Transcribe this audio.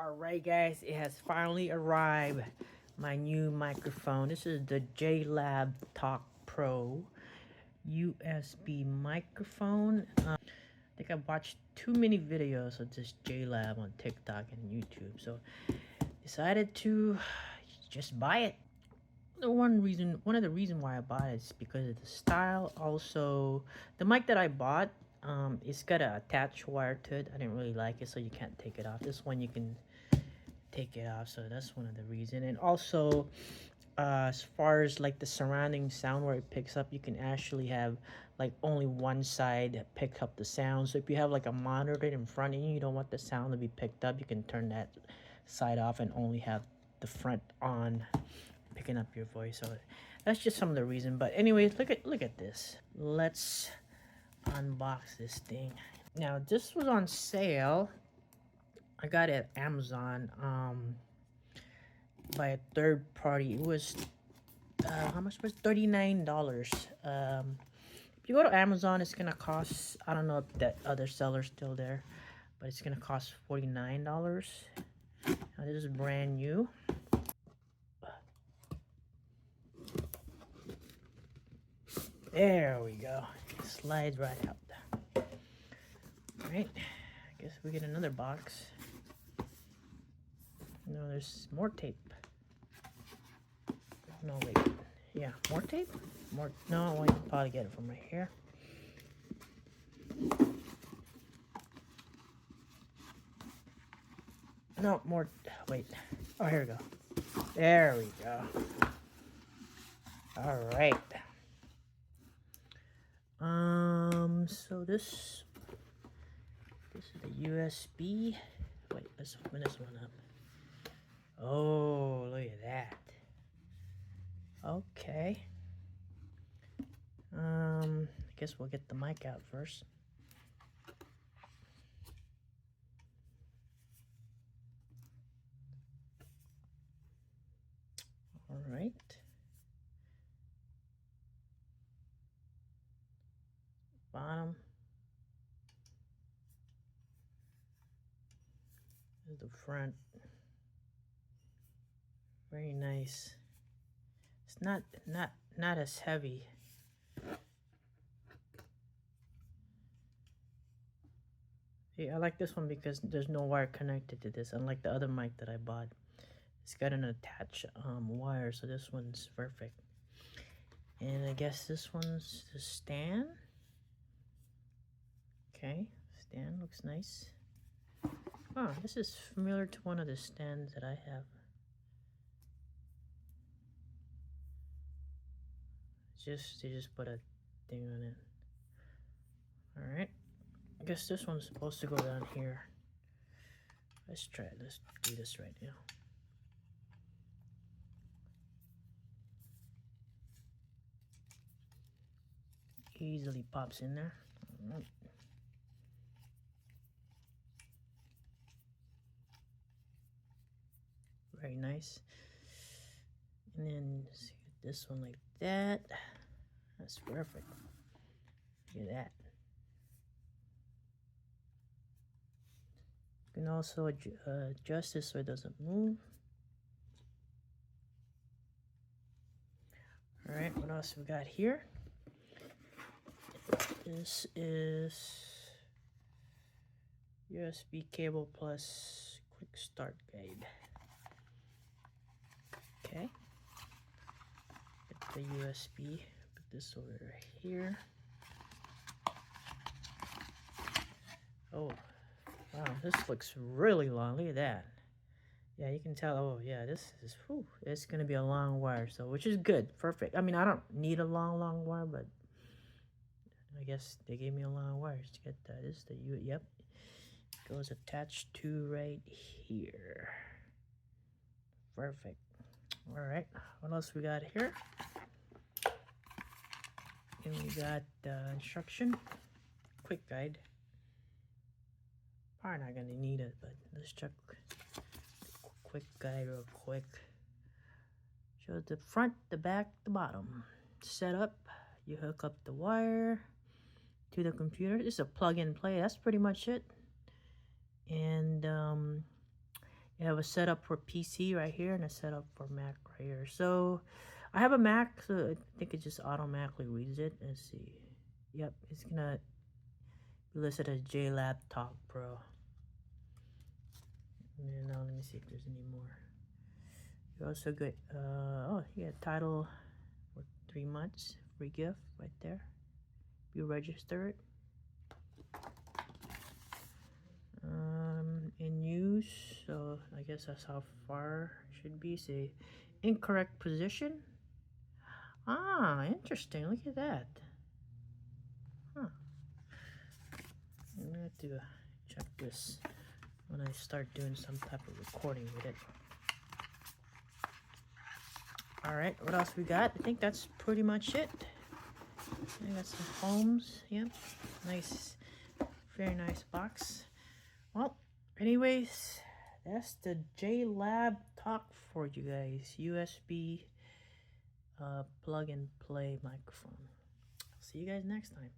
Alright guys, it has finally arrived. My new microphone. This is the JLab Talk Pro USB microphone. I think I watched too many videos of this JLab on TikTok and YouTube, so decided to just buy it. One of the reasons why I bought it is because of the style. Also, the mic that I bought, it's got a attached wire to it. I didn't really like it, so you can't take it off. This one you can take it off, so that's one of the reasons. And also, as far as like the surrounding sound where it picks up, you can actually have like only one side pick up the sound. So if you have like a monitor in front of you, you don't want the sound to be picked up, you can turn that side off and only have the front on, picking up your voice. So that's just some of the reason. But anyways, look at this. Let's unbox this thing. Now this was on sale. I got it at Amazon by a third party. It was how much was $39. If you go to Amazon, it's gonna cost, I don't know if that other seller's still there, but it's gonna cost $49. Now this is brand new. There we go. Slides right out. Alright, I guess we get another box. No, there's more tape. No, wait. Yeah, more tape? More. No, I can probably get it from right here. No, more. Wait. Oh, here we go. There we go. All right. So this is the USB. Wait, let's open this one up. Oh, look at that. Okay. I guess we'll get the mic out first. All right. Bottom. There's the front. Very nice. It's not as heavy. Yeah, I like this one because there's no wire connected to this, unlike the other mic that I bought. It's got an attached wire, so this one's perfect. And I guess this one's the stand. Okay, stand looks nice. Oh, this is familiar to one of the stands that I have. They just put a thing on it. All right, I guess this one's supposed to go down here. Let's try it. Let's do this right now. Easily pops in there. All right. Very nice. And then see this one like that. That's perfect. Look at that. You can also adjust this so it doesn't move. All right, what else we got here? This is USB cable plus quick start guide. Okay. Get the USB. Put this over right here. Oh, wow, this looks really long. Look at that. Yeah, you can tell. Oh, yeah, this is, whew, it's going to be a long wire, so which is good. Perfect. I mean, I don't need a long wire, but I guess they gave me a long wire to get that. This is the yep. Goes attached to right here. Perfect. All right. What else we got here? And we got instruction, quick guide. Probably not gonna need it, but let's check quick guide real quick. Shows the front, the back, the bottom. Setup. You hook up the wire to the computer. This is a plug and play. That's pretty much it. And You have a setup for PC right here and a setup for Mac right here. So I have a Mac, so I think it just automatically reads it. Let's see. Yep, it's gonna be listed as JLab Talk Pro. And now let me see if there's any more. You also get oh, yeah, title for 3 months, free gift right there. You register it. In use, so I guess that's how far it should be. Say incorrect position. Ah, interesting. Look at that. Huh. I'm gonna have to check this when I start doing some type of recording with it. Alright, what else we got? I think that's pretty much it. I got some foams. Yep. Nice, very nice box. Well, anyways, that's the JLab talk for you guys. USB plug and play microphone. I'll see you guys next time.